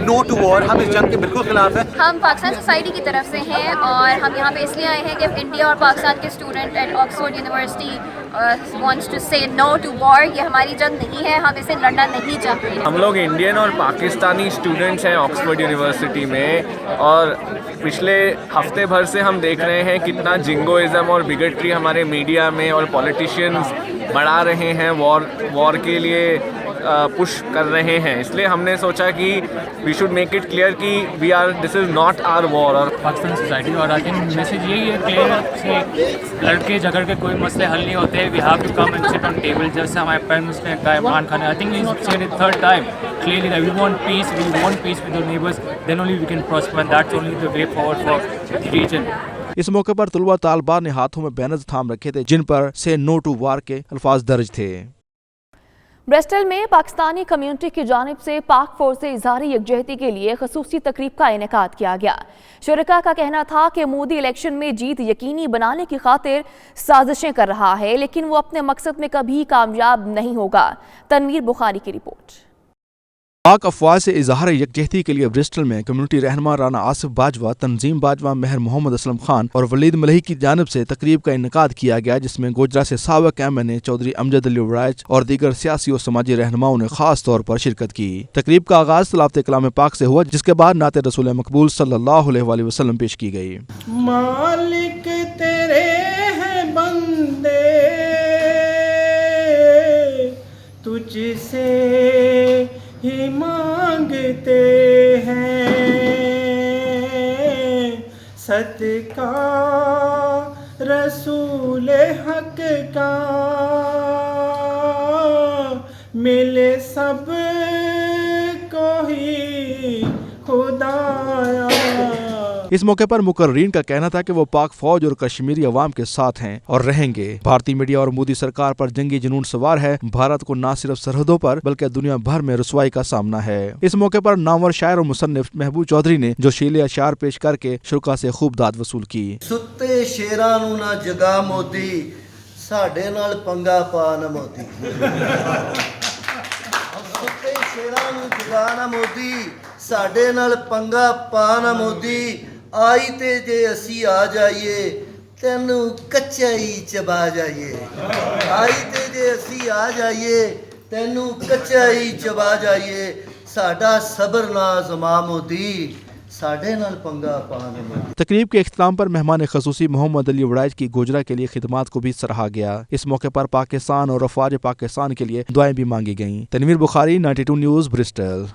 #No to war. ہم اس جنگ کے بالکل خلاف ہیں. ہم پاکستان سوسائٹی کی طرف سے ہیں اور ہم یہاں پہ اس لیے آئے ہیں کہ انڈیا اور پاکستان کے student at Oxford University wants to say no to war. یہ ہماری جنگ نہیں ہے، ہم اسے لڑنا نہیں چاہتے. ہم لوگ انڈین اور پاکستانی اسٹوڈنٹس ہیں آکسفورڈ یونیورسٹی میں، اور پچھلے ہفتے بھر سے ہم دیکھ رہے ہیں کتنا جنگوازم اور بگٹری ہمارے میڈیا میں اور پولیٹیشینز بڑھا رہے ہیں، وار کے لیے پش کر رہے ہیں. اس لیے ہم نے سوچا کہ we should make it clear کہ دس از ناٹ آر وار. اور پاکستان سوسائٹی اور آگے میسج یہی ہے کلیئر سے لڑکے جھگڑ کے کوئی مسئلے حل نہیں ہوتے. We have to come and sit on table. جیسے ہمارے پرائم منسٹر نے کہا، Imran Khan, I think he said it third time clearly that we want peace with our neighbours, then only we can prosper and that's only the way forward for the region. इस मौके पर तलबा तालबात ने हाथों में banners थाम रखे थे जिन पर से नो टू वार के अल्फाज दर्ज थे। ब्रिस्टल में पाकिस्तानी कम्युनिटी की जानिब से पाक फौज से इजहारी यकजहती के लिए खसूसी तकरीब का इनेकाद किया गया। शुरका का कहना था कि मोदी इलेक्शन में जीत यकीनी बनाने की खातिर साजिशें कर रहा है, लेकिन वो अपने मकसद में कभी कामयाब नहीं होगा। तनवीर बुखारी की रिपोर्ट। पाक अफवाज से इजहार यकजहती के लिए ब्रिस्टल में कम्युनिटी रहनुमा राना आसिफ बाजवा, तंजीम बाजवा, मेहर मोहम्मद असलम खान और वलीद मलही की जानिब से तकरीब का इनेकाद किया गया, जिसमें गोजरा से साबिक MNA चौधरी अमजद अली वड़ाइच और दीगर सियासी और समाजी रहनुमाओं ने खास तौर पर शिरकत की। तकरीब का आगाज तलावत कलाम पाक से हुआ, जिसके बाद नाते रसूल मकबूल सल्लल्लाहु अलैहि वसल्लम पेश की गई। मालिक तेरे हैं बंदे तुझसे ही मांगते हैं, सदका रसूल हक का मिले सब को ही खुदाया। इस मौके पर मुकर्रीन का कहना था कि वो पाक फौज और कश्मीरी अवाम के साथ हैं और रहेंगे। भारतीय मीडिया और मोदी सरकार पर जंगी जुनून सवार है। भारत को न सिर्फ सरहदों पर बल्कि दुनिया भर में रुसवाई का सामना है। इस मौके पर नामवर शायर और मुसन्निफ महबूब चौधरी ने जोशीले अशार पेश करके शुरका से खूब दाद वसूल की। सुत्ते शेरां नूं ना जगा मोदी, साडे नाल पंगा पा ना मोदी। सुत्ते शेरां नूं जगा ना मोदी, साडे नाल पंगा पा ना मोदी। आई ते जे असी आ जाइए तेनू कच्चा ही चबा जाइए। आई ते जे असी आ जाइए तेनू कच्चा ही चबा जाइए। साडा सबर ना जमा मोदी, साडे नाल पंगा पा ना मोदी। तकरीब के इख्तिताम पर मेहमान खसूसी मोहम्मद अली वड़ाइच की गोजरा के लिए खिदमात को भी सराहा गया। इस मौके पर पाकिस्तान और अफवाज पाकिस्तान के लिए दुआएं भी मांगी गईं। Tanveer Bukhari, 92 news, Bristol.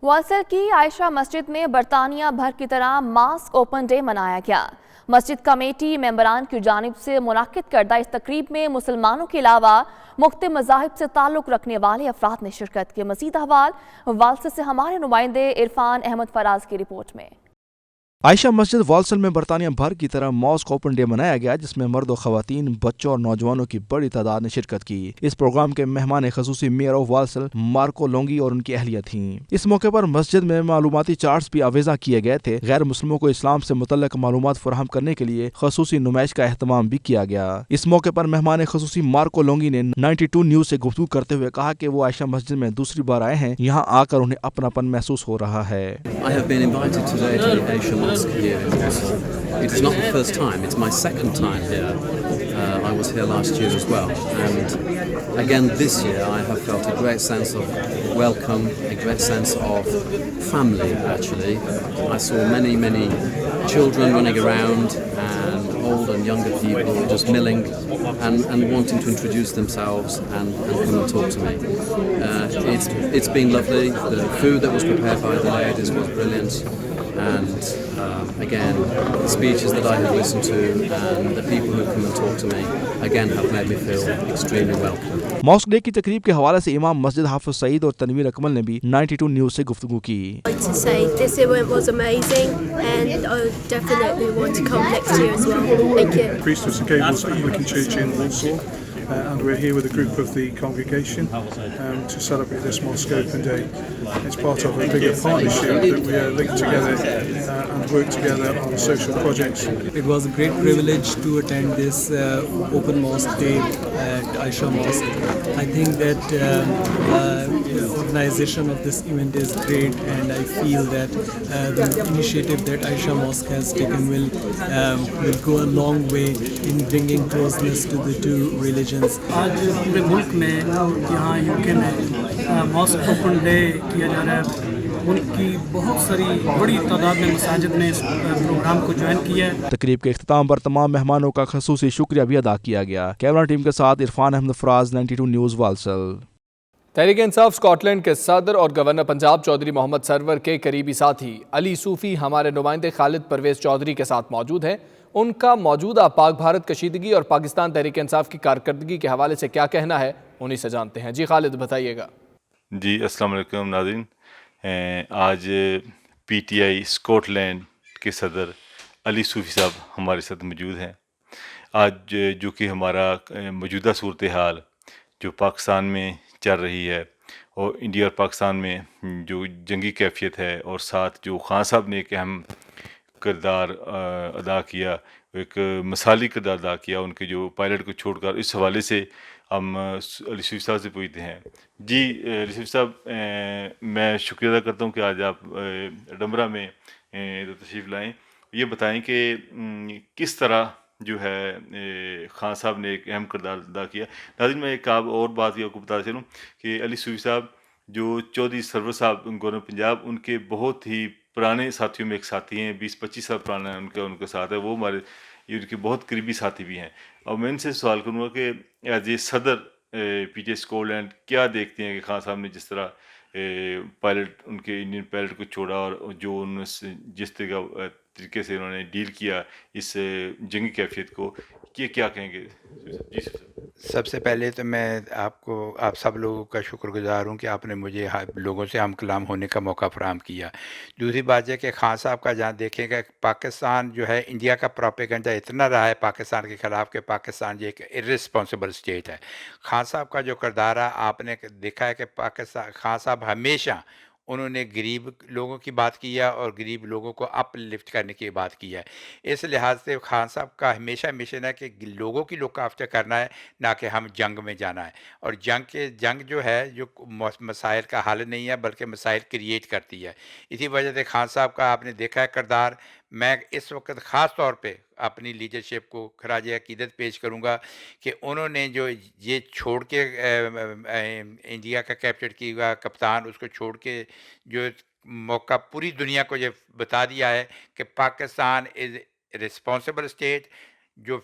Walsall की आयशा मस्जिद में बरतानिया भर की तरह मास्क ओपन डे मनाया गया। मस्जिद कमेटी मेंबरान की जानिब से मुनाकिद करदा इस तकरीब में मुसलमानों के अलावा मुख्तलिफ मज़ाहिब से ताल्लुक़ रखने वाले अफराद ने शिरकत की। मज़ीद अहवाल वालसर से हमारे नुमाइंदे इरफान अहमद फराज की रिपोर्ट में। आयशा मस्जिद वालसल में बरतानिया भर की तरह मॉस्क ओपन डे मनाया गया, जिसमें मर्द और ख़वातीन, बच्चों और नौजवानों की बड़ी तादाद ने शिरकत की। इस प्रोग्राम के मेहमान खसूसी मेयर ऑफ वालसल मार्को लोंगी और उनकी अहलिया थीं। इस मौके पर मस्जिद में मालूमाती चार्ट्स भी आवेजा किए गए थे। गैर मुस्लिमों को इस्लाम से मुतल्लिक मालूमात फराहम करने के लिए खसूसी नुमाइश का एहतमाम भी किया गया। इस मौके पर मेहमान खसूसी मार्को लोंगी ने 92 न्यूज़ से गुफ्तगू करते हुए कहा कि वो आयशा मस्जिद में दूसरी बार आए हैं। यहाँ आकर उन्हें अपनापन महसूस हो रहा है। It is not the first time, it's my second time here. I was here last year as well, and again this year I have felt a great sense of welcome, a great sense of family actually. I saw many children running around and old and younger people just milling and wanting to introduce themselves and come and talk to me. It's been lovely. The food that was prepared by the ladies was brilliant. And again, the speeches that I have listened to and the people who come and talk to me again have made me feel extremely welcome. Mosque day की तकरीब के हवाले से इमाम मस्जिद हाफिज सईद और तनवीर अकमल ने भी 92 न्यूज़ से गुफ्तगू की। To say this event was amazing and I definitely want to come next year as well. Thank you. Priesthood St Gabriel's Anglican Church in Walsall. And we're here with a group of the congregation to celebrate this Mosque Open Day. It's part of a bigger partnership that we are linked together and work together on social projects. It was a great privilege to attend this Open Mosque Day at Aisha Mosque. I think that the organization of this event is great, and I feel that the initiative that Aisha Mosque has taken will go a long way in bringing closeness to the two religions. आज पूरे मुल्क में यहाँ UK में mask open day किया जा रहा है। मुल्क की बहुत सारी बड़ी तादाद में मसाजिद ने इस प्रोग्राम को ज्वाइन किया है। तकरीब के इख्तिताम पर तमाम मेहमानों का खसूसी शुक्रिया भी अदा किया गया। कैमरा टीम के साथ इरफान अहमद फराज, 92 न्यूज़, वालसल। तहरीक इंसाफ स्कॉटलैंड के सदर और गवर्नर पंजाब चौधरी मोहम्मद सरवर के करीबी साथी अली सूफी हमारे नुमाइंदे खालिद परवेज चौधरी के साथ मौजूद हैं। उनका मौजूदा पाक भारत कशीदगी और पाकिस्तान तहरीक इंसाफ की कारकर्दगी के हवाले से क्या कहना है, उन्हीं से जानते हैं। जी खालिद, बताइएगा। जी अस्सलाम वालेकुम नाज़रीन। आज PTI स्कॉटलैंड के सदर علی صوفی صاحب ہمارے ساتھ موجود ہیں. آج جو کہ ہمارا موجودہ صورتحال جو پاکستان میں چل رہی ہے اور انڈیا اور پاکستان میں جو جنگی کیفیت ہے، اور ساتھ جو خان صاحب نے ایک اہم کردار ادا کیا، ایک مثالی کردار ادا کیا ان کے جو پائلٹ کو چھوڑ کر، اس حوالے سے ہم علی صوفی صاحب سے پوچھتے ہیں. جی علی صوفی صاحب، میں شکریہ ادا کرتا ہوں کہ آج آپ ڈمرا میں تشریف لائیں. یہ بتائیں کہ کس طرح جو ہے خان صاحب نے ایک اہم کردار ادا کیا. ناظرین، میں ایک اور بات آپ کو بتاتا چلوں کہ علی صوفی صاحب جو چودھری سرور صاحب گورنر پنجاب، ان کے بہت ہی پرانے ساتھیوں میں ایک ساتھی ہیں، 20-25 سال پرانا ان کا ساتھ ہے. وہ ہمارے ان کے بہت قریبی ساتھی بھی ہیں. اور میں ان سے سوال کروں گا کہ ایز اے صدر P T I Scotland کیا دیکھتے ہیں کہ خان صاحب نے جس طرح پائلٹ، ان کے انڈین پائلٹ کو چھوڑا، اور جو ان سے جس طریقے سے انہوں نے ڈیل کیا اس جنگی کیفیت کو، یہ کیا کہیں گے؟ جی سب سے پہلے تو میں آپ سب لوگوں کا شکر گزار ہوں کہ آپ نے مجھے لوگوں سے ہم کلام ہونے کا موقع فراہم کیا. دوسری بات یہ کہ خان صاحب کا جہاں دیکھیں کہ پاکستان جو ہے، انڈیا کا پروپیگنڈا اتنا رہا ہے پاکستان کے خلاف کہ پاکستان یہ ایک ارسپانسبل اسٹیٹ ہے. خان صاحب کا جو کردار ہے، آپ نے دیکھا ہے کہ خان صاحب ہمیشہ انہوں نے غریب لوگوں کی بات کیا اور غریب لوگوں کو اپ لفٹ کرنے کی بات کی ہے. اس لحاظ سے خان صاحب کا ہمیشہ مشن ہے کہ لوگوں کی لک آفٹر کرنا ہے، نہ کہ ہم جنگ میں جانا ہے. اور جنگ جو ہے جو مسائل کا حل نہیں ہے بلکہ مسائل کریٹ کرتی ہے. اسی وجہ سے خان صاحب کا آپ نے دیکھا ہے کردار. میں اس وقت خاص طور پہ اپنی لیڈرشپ کو خراج عقیدت پیش کروں گا کہ انہوں نے جو یہ چھوڑ کے انڈیا کا کیپٹن کی ہوا کپتان، اس کو چھوڑ کے جو موقع پوری دنیا کو یہ بتا دیا ہے کہ پاکستان از رسپانسبل اسٹیٹ. جو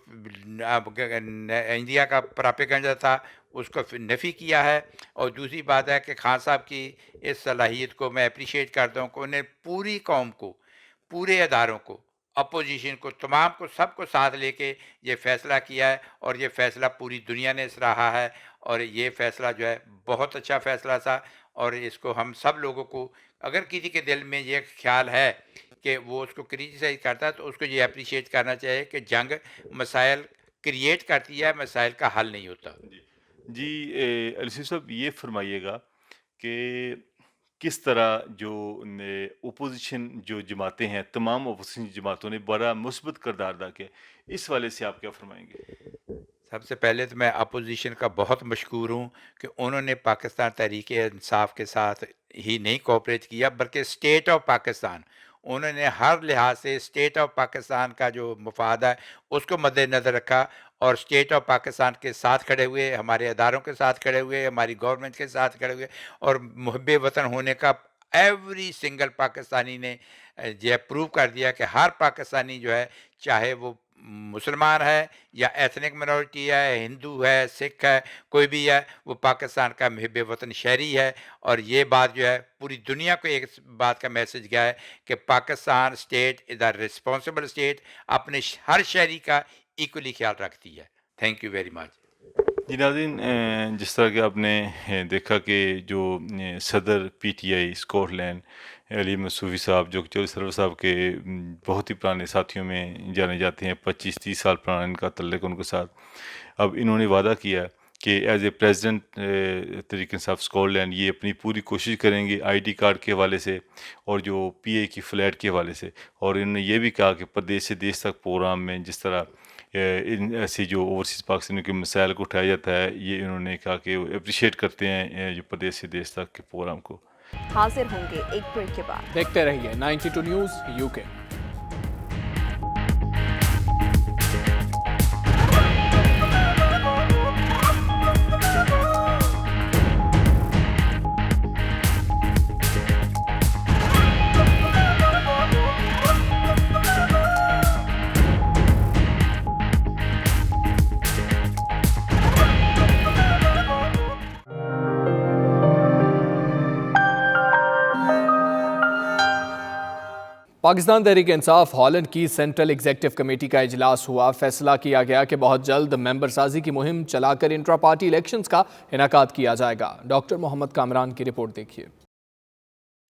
انڈیا کا پراپیگنڈا تھا اس کو نفی کیا ہے. اور دوسری بات ہے کہ خان صاحب کی اس صلاحیت کو میں اپریشیٹ کرتا ہوں کہ انہیں پوری قوم کو، پورے اداروں کو، اپوزیشن کو، تمام کو، سب کو ساتھ لے کے یہ فیصلہ کیا ہے. اور یہ فیصلہ پوری دنیا نے سراہا ہے. اور یہ فیصلہ جو ہے بہت اچھا فیصلہ تھا. اور اس کو ہم سب لوگوں کو، اگر کسی کے دل میں یہ خیال ہے کہ وہ اس کو کریٹیسائز کرتا ہے، تو اس کو یہ اپریشیٹ کرنا چاہیے کہ جنگ مسائل کریٹ کرتی ہے، مسائل کا حل نہیں ہوتا. جی علی صوفی صاحب، یہ فرمائیے گا کہ کس طرح جو اپوزیشن جو جماعتیں ہیں، تمام اپوزیشن جماعتوں نے بڑا مثبت کردار ادا کیا، اس والے سے آپ کیا فرمائیں گے؟ سب سے پہلے تو میں اپوزیشن کا بہت مشکور ہوں کہ انہوں نے پاکستان تحریک انصاف کے ساتھ ہی نہیں کوآپریٹ کیا، بلکہ اسٹیٹ آف پاکستان، انہوں نے ہر لحاظ سے اسٹیٹ آف پاکستان کا جو مفاد ہے اس کو مد نظر رکھا، اور اسٹیٹ آف پاکستان کے ساتھ کھڑے ہوئے، ہمارے اداروں کے ساتھ کھڑے ہوئے، ہماری گورنمنٹ کے ساتھ کھڑے ہوئے. اور محب وطن ہونے کا ایوری سنگل پاکستانی نے یہ پروو کر دیا کہ ہر پاکستانی جو ہے، چاہے وہ مسلمان ہے یا ایتھنک منورٹی ہے، ہندو ہے، سکھ ہے، کوئی بھی ہے، وہ پاکستان کا محب وطن شہری ہے. اور یہ بات جو ہے پوری دنیا کو ایک بات کا میسج گیا ہے کہ Pakistan state is a responsible state, اپنے ہر شہری کا ایکولی خیال رکھتی ہے. Thank you very much. جی ناظرین، جس طرح کہ آپ نے دیکھا کہ جو صدر P T I Scotland Ali Sufi صاحب، جو چودھری سرور صاحب کے بہت ہی پرانے ساتھیوں میں جانے جاتے ہیں، 25-30 سال پرانا ان کا تعلق ان کے ساتھ، اب انہوں نے وعدہ کیا کہ as a president Tehreek Insaf Scott land یہ اپنی پوری کوشش کریں گے آئی ڈی کارڈ کے حوالے سے اور جو پی اے کی فلیٹ کے حوالے سے. اور انہوں نے یہ بھی کہا کہ پردیش سے دیش تک پروگرام میں جس طرح ان ایسی جو اوورسیز پاکستانیوں کے مسائل کو اٹھایا جاتا ہے، یہ انہوں نے کہا کہ وہ اپریشیٹ کرتے ہیں جو پردیش سے دیش تک کے پروگرام کو. حاضر ہوں گے ایک بریک کے بعد. دیکھتے رہیے 92 news UK. Pakistan Tehreek Insaf Holland کی سینٹرل ایگزیکٹو کمیٹی کا اجلاس ہوا. فیصلہ کیا گیا کہ بہت جلد ممبر سازی کی مہم چلا کر انٹرا پارٹی الیکشنز کا انعقاد کیا جائے گا. ڈاکٹر محمد کامران کی رپورٹ دیکھیے.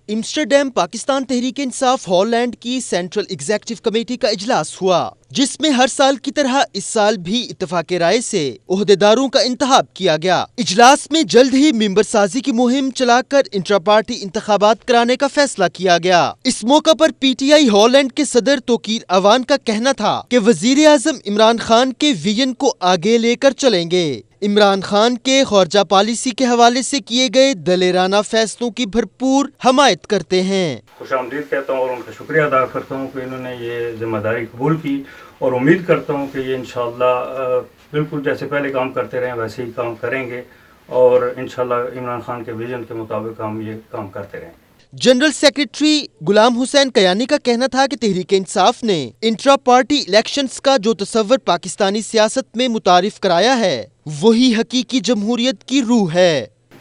एम्स्टर्डम पाकिस्तान तहरीक इंसाफ हॉलैंड की सेंट्रल एग्जीक्यूटिव कमेटी का इजलास हुआ, जिसमें हर साल की तरह इस साल भी इत्तेफाक राय से ओहदेदारों का इंतखाब किया गया। इजलास में जल्द ही मेंबर साजी की मुहिम चलाकर इंट्रा पार्टी इंतखाबात कराने का फैसला किया गया। इस मौका पर पीटीआई हॉलैंड के सदर तोकीर अवान का कहना था कि वजीर आजम इमरान खान के विजन को आगे लेकर चलेंगे। इमरान खान के खौरजा पॉलिसी के हवाले से किए गए दलेराना फैसलों की भरपूर हमायत करते हैं। खुशामदीद कहता हूँ और उनका शुक्रिया अदा करता हूँ कि इन्होंने ये जिम्मेदारी कबूल की और उम्मीद करता हूँ कि ये इंशाअल्लाह बिल्कुल जैसे पहले काम करते रहे वैसे ही काम करेंगे और इंशाअल्लाह इमरान खान के विजन के मुताबिक हम ये काम करते रहेंगे। जनरल सेक्रेटरी गुलाम हुसैन कयानी का कहना था कि तहरीक इंसाफ ने इंट्रा पार्टी इलेक्शंस का जो तस्वर पाकिस्तानी सियासत में मुतारिफ कराया है वही हकीकी जमहूरियत की रूह है।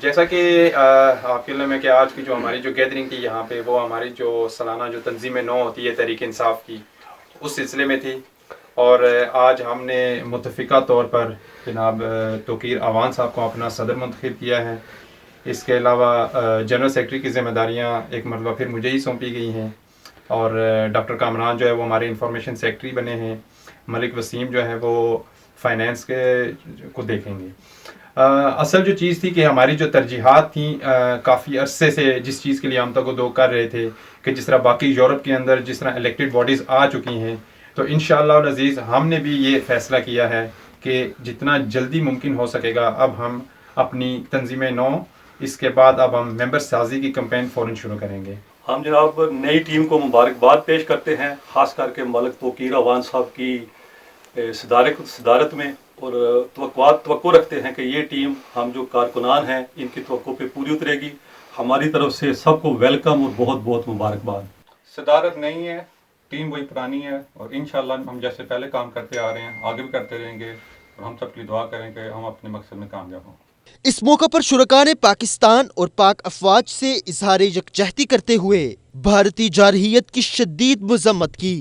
जैसा कि आपके इल्म में कि आज की जो हमारी जो गैदरिंग थी यहाँ पे वो हमारी जो सालाना जो तंजीम नौ होती है तहरीक इंसाफ की उस सिलसिले में थी और आज हमने मुतफ़िका तौर पर जनाब तोकीर अवान साहब को अपना सदर मुंतखब किया है। इसके अलावा जनरल सेक्रेटरी की ज़िम्मेदारियाँ एक मरतबा फिर मुझे ही सौंपी गई हैं और डॉक्टर कामरान जो है वो हमारे इंफॉर्मेशन सेक्रेटरी बने हैं। मलिक वसीम जो है वो फाइनेंस के को देखेंगे। असल जो चीज़ थी कि हमारी जो तरजीहात थी काफ़ी अरसे से जिस चीज़ के लिए हम तक दो कर रहे थे कि जिस तरह बाकी यूरोप के अंदर जिस तरह इलेक्टेड बॉडीज़ आ चुकी हैं तो इंशाअल्लाह अज़ीज़ हमने भी ये फ़ैसला किया है कि जितना जल्दी मुमकिन हो सकेगा अब हम अपनी तंजीम नौ इसके बाद अब हम मेंबर साजी की कैंपेन फ़ौरन शुरू करेंगे। हम जनाब नई टीम को मुबारकबाद पेश करते हैं, ख़ास करके मलिक तोकीर अवान साहब की सदारत में और तवक्को रखते हैं कि ये टीम हम जो कारकुनान हैं इनकी तवक्को पे पूरी उतरेगी। हमारी तरफ से सबको वेलकम और बहुत बहुत मुबारकबाद। सदारत नहीं है, टीम वही पुरानी है और इंशाअल्लाह हम जैसे पहले काम करते आ रहे हैं आगे भी करते रहेंगे और हम सबके लिए दुआ करें कि हम अपने मकसद में कामयाब हों। इस मौका पर शुरका ने पाकिस्तान और पाक अफवाज से इजहार यकजहती करते हुए भारतीय जारहियत की शदीद मजम्मत की।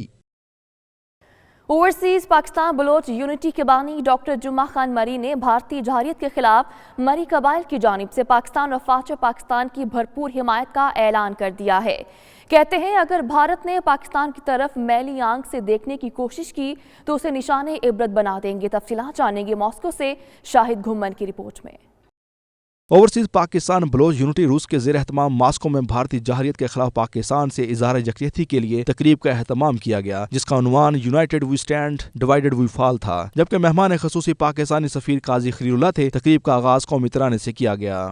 ओवरसीज पाकिस्तान बलोच यूनिटी के बानी डॉक्टर जुम्मा खान मरी ने भारतीय जारहियत के खिलाफ मरी कबाइल की जानिब से पाकिस्तान और फाच पाकिस्तान की भरपूर हिमायत का ऐलान कर दिया है। कहते हैं अगर भारत ने पाकिस्तान की तरफ मैली आंख से देखने की कोशिश की तो उसे निशाने इबरत बना देंगे। तफसीलात जानेंगे मॉस्को से शाहिद घुम्मन की रिपोर्ट में। ओवरसीज पाकिस्तान बलोच यूनिटी रूस के ज़ेर एहतमाम मास्को में भारतीय जाहरियत के खिलाफ पाकिस्तान से इजहार यकजहती के लिए तकरीब का एहतमाम किया गया, जिसका उन्वान united we stand divided we fall था। जबकि मेहमान खसूसी पाकिस्तानी सफीर काजी खलीलुल्लाह थे। तकरीब का आगाज कौमी तराने से किया गया।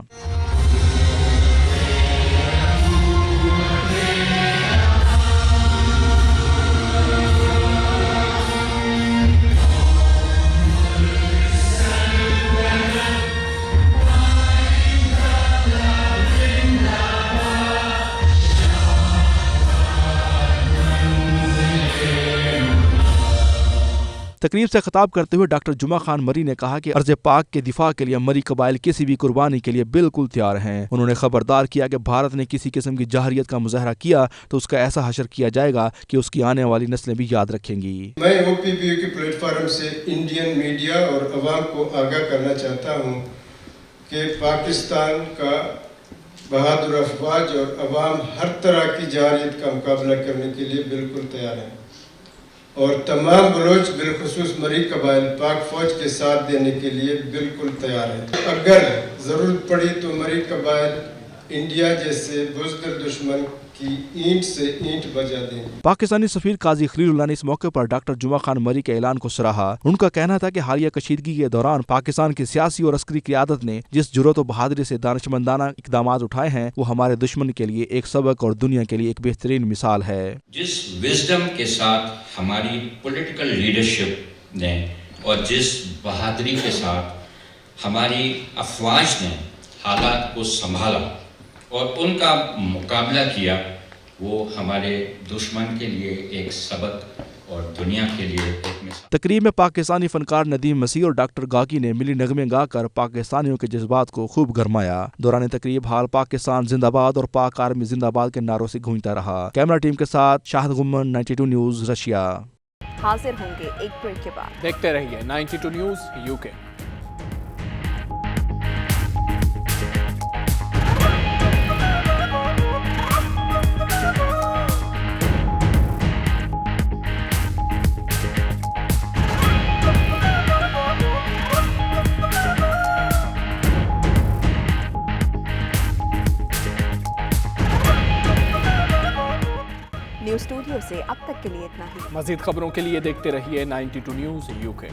तकरीब से खिताब करते हुए डॉक्टर जुम्मा खान मरी ने कहा कि अर्ज़ पाक के दिफा के लिए मरी कबाइल किसी भी कुर्बानी के लिए बिल्कुल तैयार हैं। उन्होंने खबरदार किया कि भारत ने किसी किस्म की जाहरियत का मुजाहरा किया तो उसका ऐसा हशर किया जाएगा कि उसकी आने वाली नस्लें भी याद रखेंगी। मैं OPBU के प्लेटफार्म से इंडियन मीडिया और अवाम को आगाह करना चाहता हूँ कि पाकिस्तान का बहादुर अफवाज और अवाम हर तरह की जाहरियत का मुकाबला करने के लिए बिल्कुल तैयार हैं और तमाम बलोच बिलखुसूस मरी कबाइल पाक फौज के साथ देने के लिए बिल्कुल तैयार हैं। अगर ज़रूरत पड़ी तो मरी कबाइल इंडिया जैसे बुज़दिल दुश्मन की ईंट से ईंट बजा देंगे। पाकिस्तानी सफीर काजी खलीलुल्लाह ने इस मौके पर डॉक्टर जुम्मा खान मरी के ऐलान को सराहा। उनका कहना था कि हालिया कशीदगी के दौरान पाकिस्तान की सियासी और अस्करी क़ियादत ने जिस जुर्रत और बहादुरी से दानिशमंदाना इक़दाम उठाए हैं वो हमारे दुश्मन के लिए एक सबक और दुनिया के लिए एक बेहतरीन मिसाल है। जिस विजडम के साथ हमारी पॉलिटिकल लीडरशिप ने और जिस बहादुरी के साथ हमारी अफवाज ने हालात को संभाला और उनका मुकाबला किया वो हमारे दुश्मन के लिए एक सबक और दुनिया के लिए एक मिसाल। तकरीब में पाकिस्तानी फनकार नदीम मसीह और डॉक्टर गाकी ने मिली नगमे गाकर पाकिस्तानियों के जज्बात को खूब गरमाया। दौरान तकरीब हाल पाकिस्तान जिंदाबाद और पाक आर्मी जिंदाबाद के नारों से गूंजता रहा। कैमरा टीम के साथ शाहिद गुम्मन, 92 न्यूज़, रशिया। हाजिर होंगे एक ब्रेक के बाद। देखते रहिए 92 न्यूज़ UK। نیوز اسٹوڈیو سے اب تک کے لیے اتنا ہی. مزید خبروں کے لیے دیکھتے رہیے 92 نیوز UK.